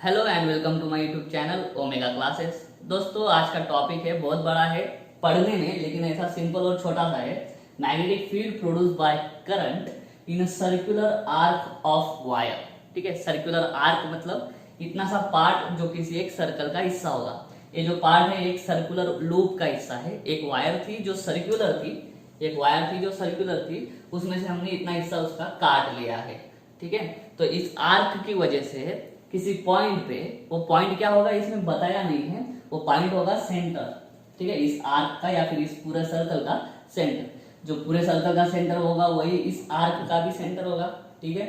Hello and welcome to my YouTube channel Omega Classes. दोस्तों आज का टॉपिक है, बहुत बड़ा है पढ़ने में, लेकिन ऐसा सिंपल और छोटा सा है। Magnetic field produce by current in a circular arc of wire. ठीक है, सर्कुलर आर्क मतलब इतना सा पार्ट जो किसी एक सर्कल का हिस्सा होगा। ये जो पार्ट है एक सर्कुलर लूप का हिस्सा है। एक वायर थी जो सर्कुलर थी, उसमें से हमने इतना हिस्सा उसका काट लिया है। ठीक है, तो इस आर्क की वजह से किसी पॉइंट पे, वो पॉइंट क्या होगा इसमें बताया नहीं है, वो पॉइंट होगा सेंटर। ठीक है, इस आर्क का या फिर इस पूरे सर्कल का सेंटर। जो पूरे सर्कल का सेंटर होगा वही इस आर्क का भी सेंटर होगा। ठीक है,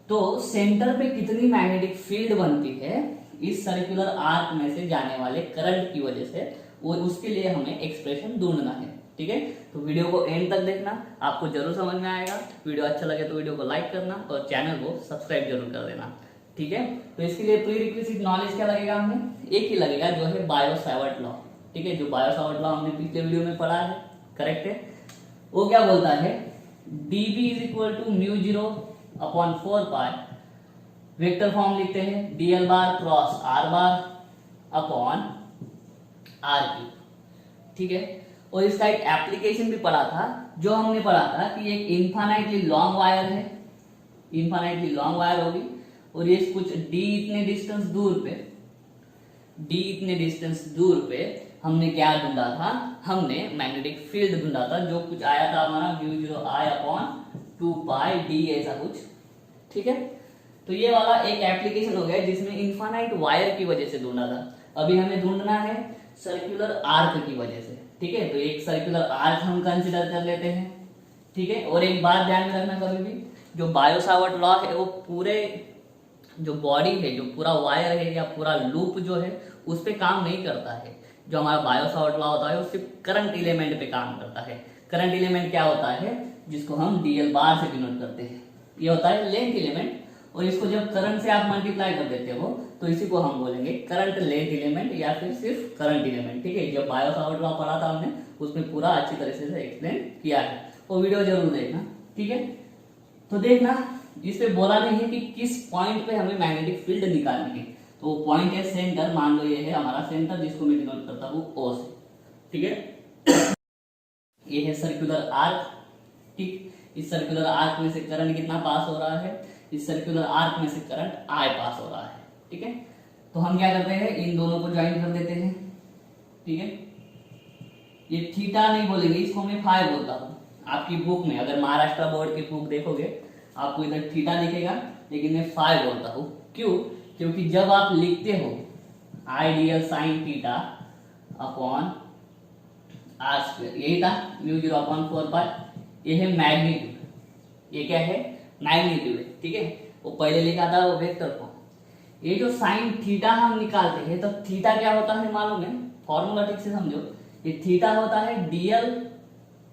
तो सेंटर पे कितनी मैग्नेटिक फील्ड बनती है इस सर्कुलर आर्क में से जाने वाले करंट की वजह से, वो उसके लिए हमें एक्सप्रेशन ढूंढना है। ठीक है, तो वीडियो को एंड तक देखना, आपको जरूर समझ में आएगा। वीडियो अच्छा लगे तो वीडियो को लाइक करना और चैनल को सब्सक्राइब जरूर कर देना। ठीक है, तो इसके लिए प्री रिक्विजिट नॉलेज क्या लगेगा, हमें एक ही लगेगा जो है बायो सावर्ट लॉ। ठीक है, जो बायो सावर्ट लॉ हमने पिछले वीडियो में पढ़ा है, करेक्ट है। वो क्या बोलता है, dB is equal to mu 0 upon 4 pi, vector form लिखते हैं dl bar cross r bar upon r cube. ठीक है, और इसका एक एप्लीकेशन भी पढ़ा था, जो हमने पढ़ा था कि एक इनफाइनाइटली लॉन्ग वायर है, इनफाइनाइटली लॉन्ग वायर होगी और ये कुछ d इतने डिस्टेंस दूर पे हमने क्या ढूंढा था, हमने मैग्नेटिक फील्ड ढूंढा था, जो कुछ आया था हमारा μ0I अपॉन 2 पाई d ऐसा कुछ। ठीक है, तो ये वाला एक एप्लीकेशन हो गया जिसमें इनफाइनाइट वायर की वजह से ढूंढा था। अभी हमें ढूंढना है सर्कुलर आर्क की वजह से। ठीक है, तो एक सर्कुलर आर्क हम कंसिडर कर लेते हैं। ठीक है, और एक बात ध्यान में रखना, कभी भी जो बायो सावर्ट लॉ है वो पूरे जो बॉडी है, जो पूरा वायर है या पूरा लूप जो है उस पे काम नहीं करता है। जो हमारा बायो सावर्ट लॉ होता है वो सिर्फ करंट एलिमेंट पे काम करता है। करंट एलिमेंट क्या होता है, जिसको हम डीएल बार से डिनोट करते हैं, ये होता है लेंथ एलिमेंट। और इसको जब करंट से आप मल्टीप्लाई कर देते हो तो इसी को हम बोलेंगे करंट लेंथ एलिमेंट या फिर सिर्फ करंट एलिमेंट। ठीक है, जब बायो सावर्ट लॉ पढ़ा था हमने उसमें पूरा अच्छी तरह से एक्सप्लेन किया है, वो वीडियो जरूर देखना। ठीक है, तो देखना इस पे बोला नहीं है कि किस पॉइंट पे हमें मैग्नेटिक फील्ड निकालनी है, तो वो पॉइंट है सेंटर। मान लो ये है हमारा सेंटर, जिसको मैं डिनोट करता हूँ O से। ठीक है, ये है सर्कुलर आर्क। ठीक, इस सर्कुलर आर्क में से करंट कितना पास हो रहा है, इस सर्कुलर आर्क में से करंट I पास हो रहा है। ठीक है, तो हम क्या करते हैं, इन दोनों को ज्वाइन कर देते हैं। ठीक है, ये थीटा नहीं बोलेंगे, इसको मैं फाई बोलता हूँ। आपकी बुक में अगर महाराष्ट्र बोर्ड की बुक देखोगे आपको इधर थीटा दिखेगा, लेकिन मैं फाई बोलता हूँ। क्यों, क्योंकि जब आप लिखते हो I D L sine theta upon are square, यही था μ0 अपॉन 4 पाई, ये है मैग्नीट्यूड। ये क्या है, मैग्नीट्यूड है। ठीक है, वो पहले लिखा था वो वेक्टर फॉर्म। ये जो साइन थीटा हम निकालते हैं, तो थीटा क्या होता है मालूम है, फॉर्मूला ठीक से समझो। ये थीटा होता है डीएल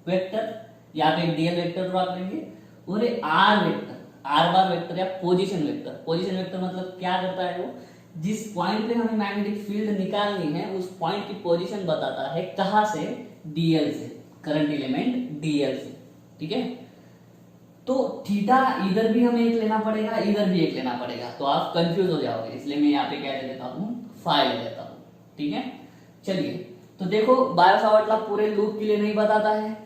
वेक्टर, यहाँ पे डीएल वेक्टर ड्रॉ करेंगे, और ये R vector, R bar vector या पोजीशन वेक्टर। पोजीशन वेक्टर मतलब क्या करता है, वो जिस पॉइंट पे हमें मैग्नेटिक फील्ड निकालनी है उस पॉइंट की पोजीशन बताता है, कहां से, डीएल से, करंट एलिमेंट डीएल से। ठीक है, तो थीटा इधर भी हमें एक लेना पड़ेगा, इधर भी एक लेना पड़ेगा, तो आप कंफ्यूज हो जाओगे, इसलिए मैं यहाँ पे क्या ले लेता हूँ, फाई ले लेता हूँ। ठीक है, चलिए तो देखो बायो सावर्ट लॉ पूरे लूप के लिए नहीं बताता है।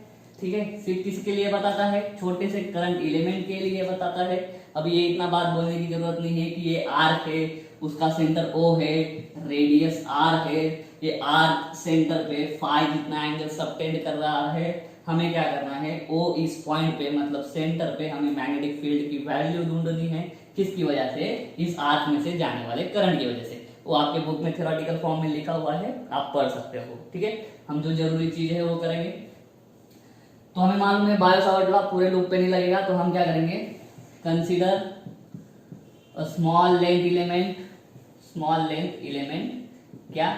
ठीक है, सिर्फ किसके लिए बताता है, छोटे से करंट एलिमेंट के लिए बताता है। अब ये इतना बात बोलने की जरूरत नहीं है कि ये आर्क है, उसका सेंटर O है, रेडियस R है, ये आर्क सेंटर पे फाई जितना एंगल सबटेंड कर रहा है। हमें क्या करना है, O इस पॉइंट पे मतलब सेंटर पे हमें मैग्नेटिक फील्ड की वैल्यू ढूंढनी है। किसकी वजह से, इस आर्क में से जाने वाले करंट की वजह से। वो आपके बुक में थ्योरेटिकल फॉर्म में लिखा हुआ है, आप पढ़ सकते हो। ठीक है, हम जो जरूरी चीज है वो करेंगे। तो हमें मालूम है बायो सावर्ट लॉ पूरे लूप पे नहीं लगेगा, तो हम क्या करेंगे, consider a small length element क्या,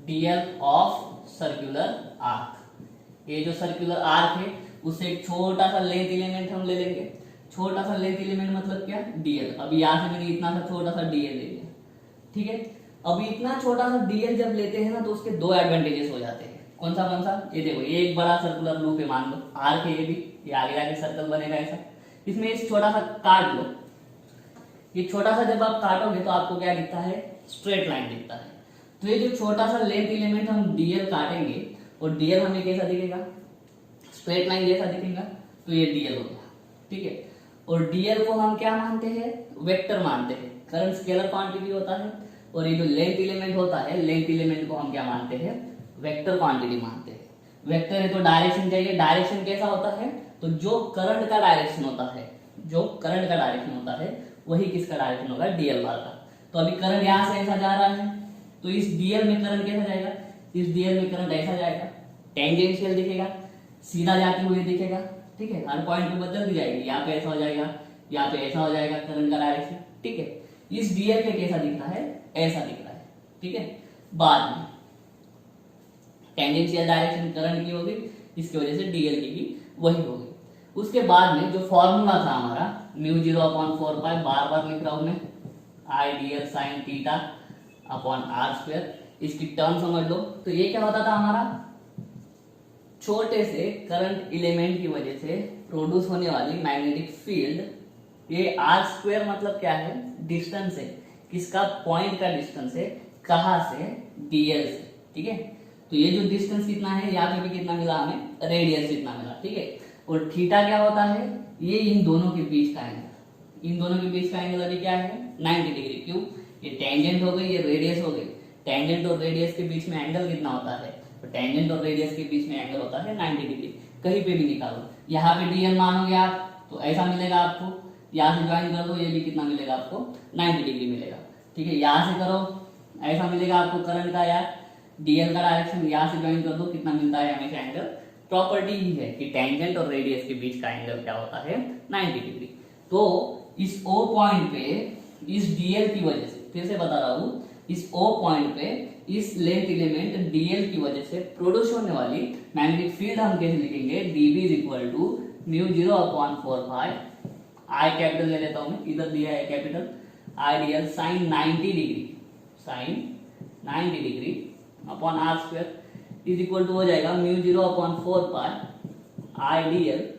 डीएल ऑफ सर्कुलर आर्क। ये जो सर्कुलर आर्क है उससे एक छोटा सा लेंथ एलिमेंट हम ले लेंगे। छोटा सा लेंथ एलिमेंट मतलब क्या, डीएल। अभी यहां से मैंने इतना सा छोटा सा डीएल ले लिया। ठीक है, अभी इतना छोटा सा डीएल जब लेते हैं ना तो उसके दो एडवांटेजेस हो जाते हैं। कौन सा, ये देखो, ये एक बड़ा सर्कुलर लूप है, मान लो आर्क है, ये भी, ये आगे आगे सर्कल बनेगा ऐसा। इसमें इस छोटा सा काट लो, ये छोटा सा जब आप काटोगे तो आपको क्या दिखता है, स्ट्रेट लाइन दिखता है। तो ये जो छोटा सा लेंथ एलिमेंट हम डीएल काटेंगे और डीएल हमें कैसा दिखेगा, स्ट्रेट लाइन जैसा दिखेगा, तो ये डीएल हो गया, ठीक है। और डीएल को हम क्या मानते हैं, वेक्टर मानते हैं, करंट स्केलर क्वांटिटी होता है। और ये जो लेंथ एलिमेंट होता है, लेंथ एलिमेंट को हम क्या मानते हैं, वेक्टर क्वांटिटी मानते हैं। वेक्टर है तो डायरेक्शन चाहिए, डायरेक्शन कैसा होता है, तो जो करंट का डायरेक्शन होता है, जो करंट का डायरेक्शन होता है वही किसका डायरेक्शन होगा, डीएल बार का। तो अभी करंट यहां से ऐसा जा रहा है, तो इस डीएल में करंट कैसा जाएगा, इस डीएल में करंट ऐसा जाएगा, टेंजेंशियल दिखेगा, सीधा जाते हुए दिखेगा, ठीक है। हर पॉइंट पे बदल दी जाएगी, यहाँ पे ऐसा हो जाएगा, यहाँ पे ऐसा हो जाएगा करंट का डायरेक्शन, ठीक है। इस डीएल पे कैसा दिख रहा है, ऐसा दिख रहा है, ठीक है। बाद में टेंजेंशियल डायरेक्शन करंट की होगी, इसकी वजह से डीएल की भी वही होगी। उसके बाद में जो फॉर्मूला था हमारा म्यू 0/4 पाई, बार बार लिख रहा हूं मैं, I DL sine theta upon are square, इसकी टर्म समझ लो। तो ये क्या होता था हमारा, छोटे से करंट एलिमेंट की वजह से प्रोड्यूस होने वाली मैग्नेटिक फील्ड, ये आर स्क्वायर मतलब क्या है, डिस्टेंस है, किसका, पॉइंट का डिस्टेंस है, कहां से, डीएल से, ठीक है। तो ये जो डिस्टेंस कितना है, यहाँ पे भी कितना मिला हमें, रेडियस कितना मिला, ठीक है। और थीटा क्या होता है, ये इन दोनों के बीच का एंगल, इन दोनों के बीच का एंगल अभी क्या है, 90 डिग्री। क्यों, ये टेंजेंट हो गई, ये रेडियस हो गई, टेंजेंट और रेडियस के बीच में एंगल कितना होता है, तो टेंजेंट और रेडियस के बीच में एंगल होता है 90 डिग्री। कहीं पे भी निकालो, यहाँ पे डीएल मानोगे आप तो ऐसा मिलेगा आपको, यहाँ से ज्वाइन कर दो, ये भी कितना मिलेगा आपको, 90 डिग्री मिलेगा, ठीक है। यहाँ से करो ऐसा मिलेगा आपको करंट का, यार डीएल का डायरेक्शन, यहाँ से ज्वाइन कर दो, कितना मिलता है हमेशा एंगल, प्रॉपर्टी ही है कि टेंजेंट और रेडियस के बीच का एंगल क्या होता है, 90 डिग्री। तो इस ओ पॉइंट पे इस डीएल की वजह से, फिर से बता रहा हूं, इस ओ पॉइंट पे इस लेंथ एलिमेंट डीएल की वजह से प्रोड्यूस होने वाली मैग्नेटिक फील्ड हम कैसे लिखेंगे, dB is equal to mu 0/4 pi, I capital ले लेता हूं मैं, इधर दिया है capital, I DL sine 90 degree, sine 90 degree upon are square is equal to हो जाएगा mu 0/4 pi I dl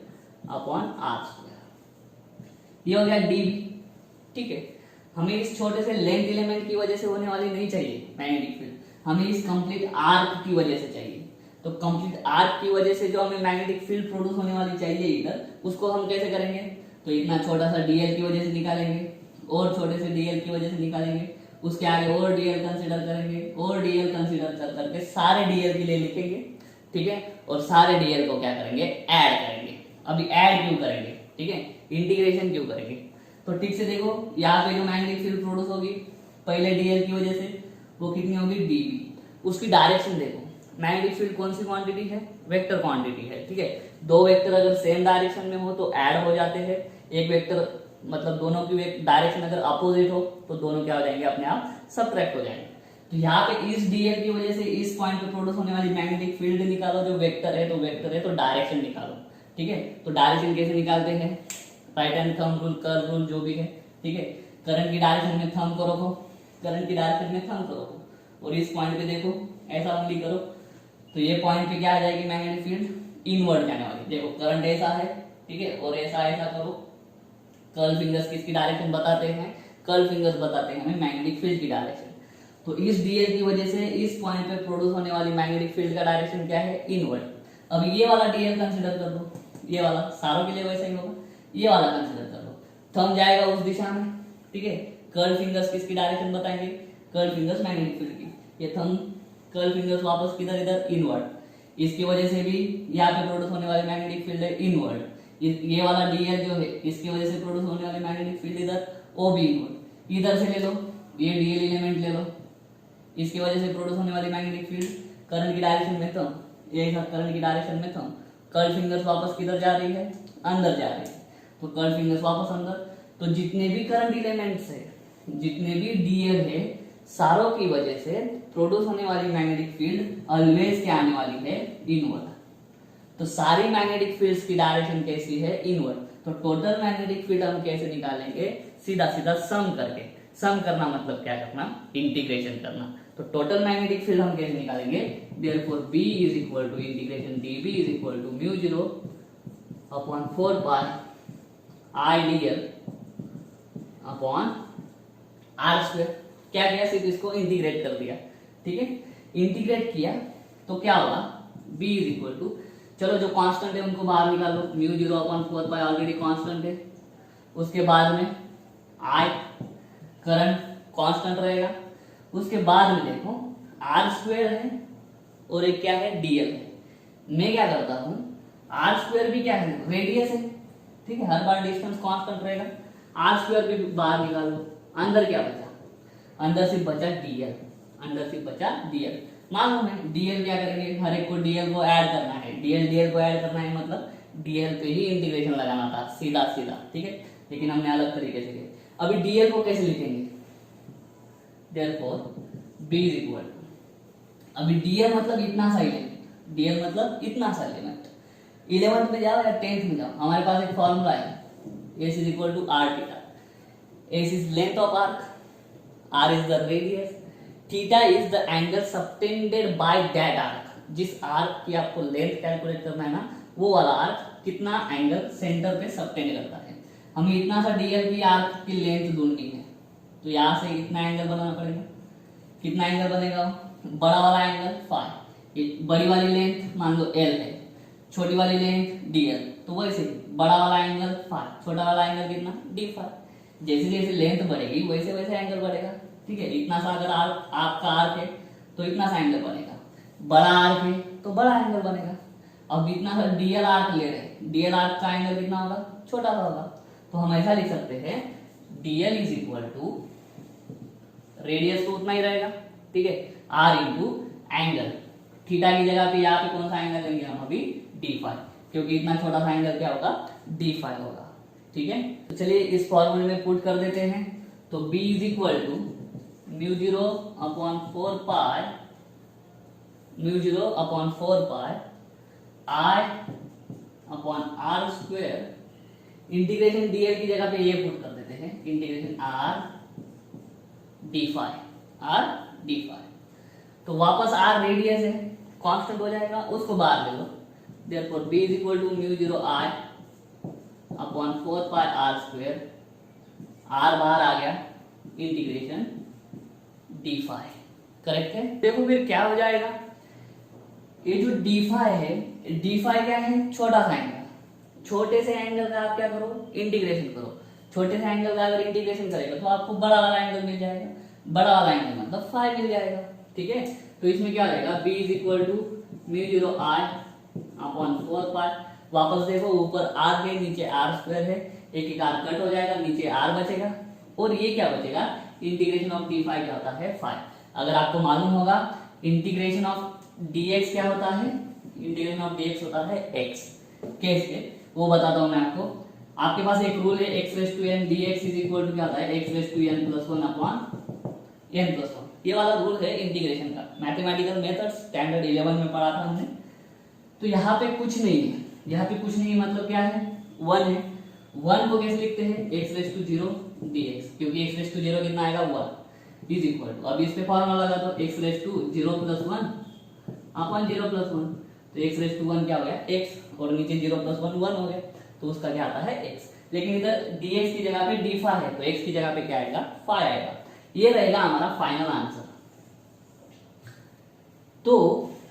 upon are square. ये हो गया डीबी, ठीक है। हमें इस छोटे से लेंथ एलिमेंट की वजह से होने वाली नहीं चाहिए मैग्नेटिक फील्ड, हमें इस कंप्लीट आर्क की वजह से चाहिए। तो कंप्लीट आर्क की वजह से जो हमें मैग्नेटिक फील्ड प्रोड्यूस होने वाली चाहिए इधर, उसको हम कैसे करेंगे, तो इतना छोटा सा डीएल की वजह से निकालेंगे, और छोटे से डीएल की वजह से निकालेंगे, उसके आगे और डीएल कंसीडर करेंगे, और डीएल कंसीडर कर करके सारे डीएल के लिए लिखेंगे, ठीक है। और सारे डीएल को क्या करेंगे, ऐड करेंगे। अभी ऐड क्यों करेंगे, ठीक है, इंटीग्रेशन क्यों करेंगे, तो ठीक से देखो, यहाँ पे जो मैग्नेटिक फील्ड प्रोड्यूस होगी पहले डीएल की वजह से, वो कितनी होगी, डीबी। उसकी डायरेक्शन देखो, मैग्नेटिक फील्ड कौन सी क्वांटिटी है, वेक्टर क्वांटिटी है, ठीक है। दो वेक्टर अगर सेम डायरेक्शन में हो तो ऐड हो जाते हैं, एक वेक्टर मतलब दोनों की डायरेक्शन अगर अपोजिट हो तो दोनों क्या हो जाएंगे, अपने आप सबट्रैक्ट हो जाएंगे। तो यहाँ पे इस डीएल की वजह से इस पॉइंट पे प्रोड्यूस होने वाली मैग्नेटिक फील्ड निकालो, जो वेक्टर है तो वेक्टर है तो डायरेक्शन निकालो, ठीक है। तो डायरेक्शन कैसे निकालते हैं, right hand thumb rule, curve rule, जो भी है, ठीक है। करंट की डायरेक्शन में थंब को रखो, करंट की डायरेक्शन में थंब को रखो, और इस पॉइंट पे देखो ऐसा उंगली करो, तो ये पॉइंट पे क्या आ जाएगी, मैग्नेटिक फील्ड इनवर्ड जाने वाली। देखो करंट ऐसा है, ठीक है, और ऐसा ऐसा करो, कर्ल फिंगर्स किसकी डायरेक्शन बताते हैं, कर्ल फिंगर्स बताते हैं हमें मैग्नेटिक फील्ड की डायरेक्शन। तो इस डीएल की वजह से इस पॉइंट पे प्रोड्यूस होने वाली मैग्नेटिक फील्ड का डायरेक्शन क्या है, इनवर्ड। अब ये वाला डीएल कंसीडर कर दो, ये वाला सारों के लिए वैसा ही होगा, ये वाला कंसीडर कर लो, थंब जाएगा उस दिशा में, ठीक है। कर्ल फिंगर्स किसकी डायरेक्शन बताएंगे, कर्ल फिंगर्स मैग्नेटिक फील्ड की, ये थंब कर्ल फिंगर्स वापस किधर, इधर इनवर्ड। इसकी वजह से भी यहाँ पे प्रोड्यूस होने वाली मैग्नेटिक फील्ड है इनवर्ड। ये वाला डीएल जो है इसकी वजह से प्रोड्यूस होने वाली मैग्नेटिक फील्ड इधर ओबी इनवर्ड। इधर से ले लो, ये डीएल एलिमेंट ले लो, इसकी वजह से प्रोड्यूस होने वाली मैग्नेटिक फील्ड करंट की डायरेक्शन में थंब, ये करंट की डायरेक्शन में थंब, कर्ल फिंगर्स वापस किधर जा रही है, अंदर जा रही है, तो कर्ल फिंगर्स वापस अंदर। तो जितने भी करंट एलिमेंट्स है, जितने भी डीएल है, सारों की वजह से प्रोड्यूस होने वाली मैग्नेटिक फील्ड ऑलवेज क्या आने वाली है, इनवर्ड। तो सारी मैग्नेटिक फील्ड्स की डायरेक्शन कैसी है, इनवर्ड। तो टोटल मैग्नेटिक फील्ड हम कैसे निकालेंगे, सीधा सीधा सम करके। सम करना मतलब क्या करना, इंटीग्रेशन करना। तो टोटल मैग्नेटिक फील्ड हम कैसे निकालेंगे, therefore B is equal to integration dB is equal to mu 0/4 pi I dl upon are square. क्या किया, सिर्फ इसको इंटीग्रेट कर दिया, ठीक है। इंटीग्रेट किया तो क्या होगा, b इज इक्वल टू, चलो जो कांस्टेंट है उनको बाहर निकालो, म्यू 0/4 ऑलरेडी कांस्टेंट है, उसके बाद में I करंट कांस्टेंट रहेगा, उसके बाद में देखो r² है और एक क्या है, dl है। मैं क्या करता हूँ, r² भी क्या है, रेडियस है, ठीक है, हर बार डिस्टेंस कांस्टेंट रहेगा, r² भी बाहर निकालो, अंदर क्या बचा, अंदर सिर्फ बचा dl, अंदर सिर्फ बचा dl। मालूम है dl क्या करेंगे, हर एक को dl को ऐड करना है, dl को ऐड करना है, मतलब dl पे ही इंटीग्रेशन लगाना था सीधा सीधा, ठीक है, लेकिन हमने अलग तरीके से किया। अभी dl को कैसे लिखेंगे, therefore b is equal to, अभी dl मतलब इतना सा एलिमेंट, dl मतलब इतना सा एलिमेंट, 11th में जाओ या 10th में जाओ, हमारे पास एक फॉर्मूला है, s is equal to r theta, s is length of arc, r is the radius, theta is the angle subtended by that arc, जिस आर्क की आपको लेंथ कैलकुलेट करना है ना, वो वाला आर्क कितना एंगल सेंटर पे सबटेंड करता है। हमें इतना सा dl की आर्क की लेंथ ढूंढनी है, तो यहाँ से इतना एंगल बनाना पड़ेगा, कितना एंगल बनेगा, बड़ा वाला एंगल फाई, बड़ी वाली लेंथ मान लो l है, छोटी वाली लेंथ dl, तो वैसे बड़ा वाला एंगल फाई, छोटा वाला एंगल कितना d फाई। जैसे जैसे लेंथ बढ़ेगी वैसे वैसे एंगल बढ़ेगा, ठीक है। इतना सा अगर आपका आर्क है तो इतना सा एंगल बनेगा, बड़ा आर्क है तो बड़ा एंगल बनेगा। अब इतना सा dl आर्क ले रहे हैं, dl आर्क का एंगल कितना होगा, छोटा सा होगा, तो हम ऐसा लिख सकते हैं dl is equal to, radius तो उतना ही रहेगा, ठीक है, r इंटू एंगल, थीटा की जगह पे यहाँ पे कौन सा एंगल लेंगे हम अभी, d फाई, क्योंकि इतना छोटा सा एंगल क्या होगा, d फाई होगा, ठीक है। तो चलिए इस फॉर्मूले में पुट कर देते हैं, तो b is equal to mu 0/4 pi, mu 0/4 pi I upon r square, integration dl की जगह पे ये पुट कर देते हैं, integration r d phi, r d phi, तो वापस r रेडियस है, कांस्टेंट हो जाएगा, उसको बाहर ले लो, therefore b is equal to mu 0 I upon 4 pi r square, r बाहर आ गया, इंटीग्रेशन d फाई, करेक्ट है। देखो फिर क्या हो जाएगा, ये जो d फाई है, d फाई क्या है, छोटा सा एंगल, छोटे से एंगल का आप क्या करो, इंटीग्रेशन करो, छोटे से एंगल का अगर इंटीग्रेशन करेगा तो आपको बड़ा वाला एंगल मिल जाएगा, बड़ा वाला एंगल मतलब फाई मिल जाएगा, ठीक है। तो इसमें क्या रहेगा, b is equal to mu 0 I upon 4 pi, वापस देखो ऊपर r के नीचे r स्क्वायर है, एक एक r कट हो जाएगा, नीचे r बचेगा, और ये क्या बचेगा, इंटीग्रेशन ऑफ d फाई क्या होता है, फाई। अगर आपको मालूम होगा इंटीग्रेशन ऑफ dx क्या होता है, इंटीग्रेशन ऑफ dx होता है x, कैसे वो बताता हूं मैं आपको। आपके पास एक रूल है x raise to n dx is equal to क्या होता है, x raise to n plus 1 upon n plus 1, ये वाला रूल है इंटीग्रेशन का, मैथमेटिकल मेथड स्टैंडर्ड 11 में पढ़ा था हमने। तो यहाँ पे कुछ नहीं है, यहाँ पे कुछ नहीं मतलब क्या है, 1 है, 1 को कैसे लिखते हैं, x रेज़ टू 0 dx, क्योंकि x रेज़ टू 0 कितना आएगा 1 इज इक्वल टू, अब इस पे फॉर्मूला लगा दो, x raise to 0 plus 1 upon 0 plus 1, तो x रेज़ टू 1 क्या हो गया x, और नीचे 0 प्लस 1 1 हो गया, तो उसका क्या आता है x। लेकिन इधर dx की जगह पे d फाई है, तो x की जगह पे क्या आएगा, फाई आएगा। ये रहेगा हमारा फाइनल आंसर। तो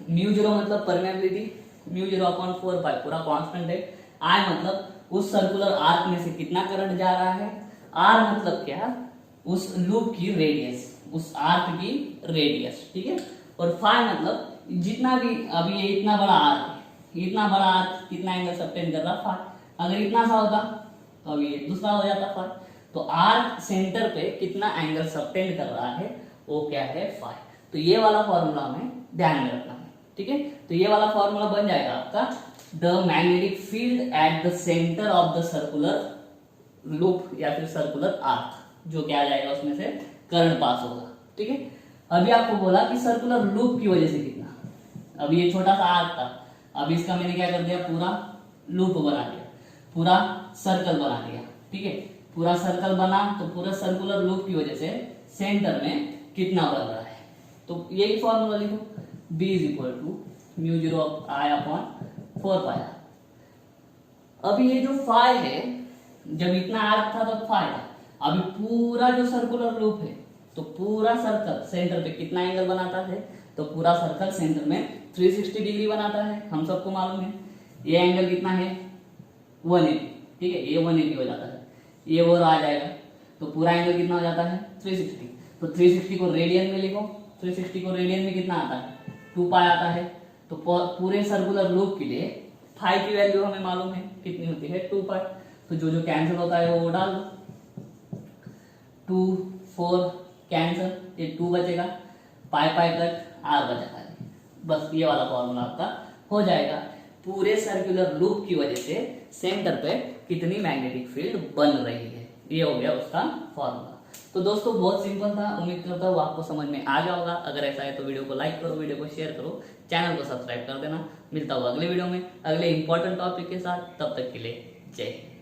म्यू 0 मतलब परमेबिलिटी, म्यू 0/4 पाई पूरा कांस्टेंट है, I मतलब उस सर्कुलर आर्क में से कितना करंट जा रहा है, R मतलब क्या, उस लूप की रेडियस, उस आर्क की रेडियस, ठीक है, और फाई मतलब जितना भी, अभी ये इतना बड़ा आर्क है, इतना बड़ा आर्क कितना एंगल सबटेंड कर रहा है, फाई। अगर इतना सा होता तो अभी ये दूसरा हो जाता फाई। तो आर्क सेंटर पे कितना एंगल सबटेंड कर रहा है वो क्या है, फाई। तो ये वाला फॉर्मूला हमें ध्यान में रखना है, ठीक है। तो ये वाला फॉर्मूला बन जाएगा आपका, the magnetic field at the centre of the circular loop या फिर सर्कुलर आर्क, जो क्या आ जाएगा उसमें से करंट पास होगा, ठीक है। अभी आपको बोला कि सर्कुलर लूप की वजह से कितना, अभी ये छोटा सा आर्क था, अब इसका मैंने क्या कर दिया, पूरा लूप बना दिया, पूरा सर्कल बना दिया, ठीक है, पूरा सर्कल बना, तो पूरा सर्कुलर लूप की वजह से सेंटर में कितना बन रहा है, तो यही फॉर्मूला लिखो, b is equal to mu 0 I upon 4 pi. अभी ये जो फाई है, जब इतना आर्क था तब फाई था, अभी पूरा जो सर्कुलर लूप है, तो पूरा सर्कल सेंटर पे कितना एंगल बनाता है, तो पूरा सर्कल सेंटर में 360 डिग्री बनाता है, हम सबको मालूम है। ये एंगल कितना है 180, ठीक है, ये 180 हो जाता है, ये और आ जाएगा, तो पूरा एंगल कितना हो जाता है 360। तो 360 को रेडियन में लिखो, 360 को रेडियन में कितना आता है 2 पाई आता है। तो पूरे सर्कुलर लूप के लिए फाई की वैल्यू हमें मालूम है कितनी होती है 2 पाई। तो जो जो कैंसिल होता है वो डाल दो, 2 4 कैंसिल, ये 2 बचेगा, पाई पाई कट, आर बचा है, बस ये वाला फॉर्मूला आपका हो जाएगा। पूरे सर्कुलर लूप की वजह से सेंटर पे कितनी मैग्नेटिक फील्ड बन रही है, ये हो गया उसका फॉर्मूला। तो दोस्तों बहुत सिंपल था, उम्मीद करता हूँ आपको समझ में आ जाएगा। अगर ऐसा है तो वीडियो को लाइक करो, वीडियो को शेयर करो, चैनल को सब्सक्राइब कर देना। मिलता हूँ अगले वीडियो में अगले इंपॉर्टेंट टॉपिक के साथ, तब तक के लिए जय हिंद।